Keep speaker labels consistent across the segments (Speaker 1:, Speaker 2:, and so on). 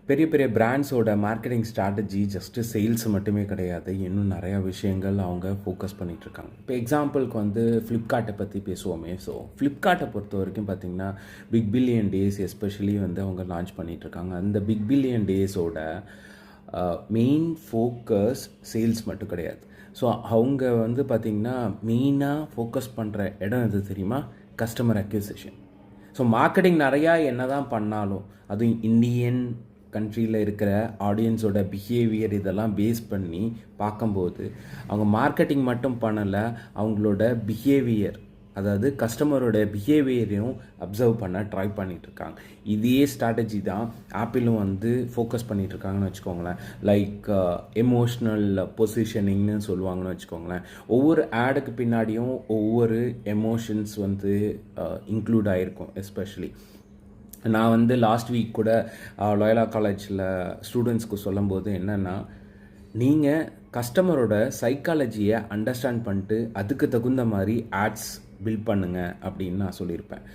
Speaker 1: பெரிய பெரிய பிராண்ட்ஸோட marketing strategy just sales மட்டுமே கிடையாது, இன்னும் நிறையா விஷயங்கள் அவங்க ஃபோக்கஸ் பண்ணிகிட்ருக்காங்க. இப்போ எக்ஸாம்பிளுக்கு வந்து ஃப்ளிப்கார்ட்டை பற்றி பேசுவோமே. ஸோ ஃப்ளிப்கார்ட்டை பொறுத்த வரைக்கும் பார்த்திங்கன்னா பிக் பில்லியன் டேஸ் எஸ்பெஷலி வந்து அவங்க லான்ச் பண்ணிகிட்ருக்காங்க. அந்த பிக் பில்லியன் டேஸோட மெயின் ஃபோக்கஸ் சேல்ஸ் மட்டும் கிடையாது. ஸோ அவங்க வந்து பார்த்திங்கன்னா மெயினாக ஃபோக்கஸ் பண்ணுற இடம் எது தெரியுமா? Customer acquisition. ஸோ மார்க்கெட்டிங் நிறையா என்ன தான் பண்ணாலும், அதுவும் இந்தியன் கண்ட்ரியில் இருக்கிற ஆடியன்ஸோட பிஹேவியர் இதெல்லாம் பேஸ் பண்ணி பார்க்கும்போது அவங்க மார்க்கெட்டிங் மட்டும் பண்ணலை, அவங்களோட பிஹேவியர், அதாவது கஸ்டமரோட பிஹேவியரையும் அப்சர்வ் பண்ண ட்ரை பண்ணிகிட்ருக்காங்க. இதே ஸ்ட்ராட்டஜி தான் ஆப்பிளும் வந்து ஃபோக்கஸ் பண்ணிகிட்ருக்காங்கன்னு வச்சுக்கோங்களேன். லைக் எமோஷ்னல் பொசிஷனிங்னு சொல்லுவாங்கன்னு வச்சுக்கோங்களேன். ஒவ்வொரு ஆடுக்கு பின்னாடியும் ஒவ்வொரு எமோஷன்ஸ் வந்து இன்க்ளூட் ஆகிருக்கும். எஸ்பெஷலி நான் வந்து லாஸ்ட் வீக் கூட லோயலா காலேஜில் ஸ்டூடெண்ட்ஸ்க்கு சொல்லும்போது என்னென்னா, நீங்கள் கஸ்டமரோட சைக்காலஜியை அண்டர்ஸ்டாண்ட் பண்ணிட்டு அதுக்கு தகுந்த மாதிரி ஆட்ஸ் பில்ட் பண்ணுங்க அப்படின்னு நான் சொல்லியிருப்பேன்.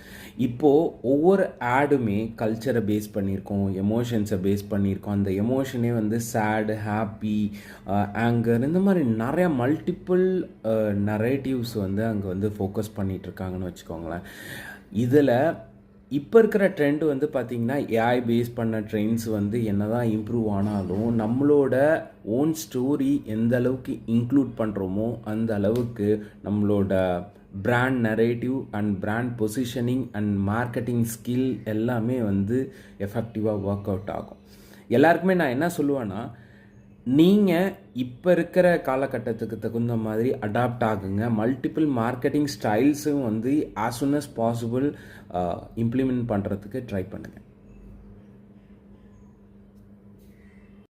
Speaker 1: இப்போது ஒவ்வொரு ஆடுமே கல்ச்சரை பேஸ் பண்ணியிருக்கோம், எமோஷன்ஸை பேஸ் பண்ணியிருக்கோம். அந்த எமோஷனே வந்து சேடு, ஹாப்பி, ஆங்கர், இந்த மாதிரி நிறையா மல்டிப்புள் நரேட்டிவ்ஸ் வந்து அங்கே வந்து ஃபோக்கஸ் பண்ணிகிட்ருக்காங்கன்னு வச்சுக்கோங்களேன். இதில் இப்போ இருக்கிற ட்ரெண்ட் வந்து பார்த்திங்கன்னா ஏஐ பேஸ் பண்ண ட்ரெண்ட்ஸ் வந்து என்ன தான் இம்ப்ரூவ் ஆனாலும் நம்மளோட ஓன் ஸ்டோரி எந்த அளவுக்கு இன்க்ளூட் பண்ணுறோமோ அந்த அளவுக்கு நம்மளோட brand narrative and brand positioning and marketing skill எல்லாமே வந்து எஃபெக்டிவாக ஒர்க் அவுட் ஆகும். எல்லாருக்குமே நான் என்ன சொல்லுவேன்னா, நீங்கள் இப்போ இருக்கிற காலகட்டத்துக்கு தகுந்த மாதிரி அடாப்ட் ஆகுங்க. மல்டிபிள் மார்க்கெட்டிங் ஸ்டைல்ஸும் வந்து as soon as possible implement பண்ணுறதுக்கு ட்ரை பண்ணுங்கள்.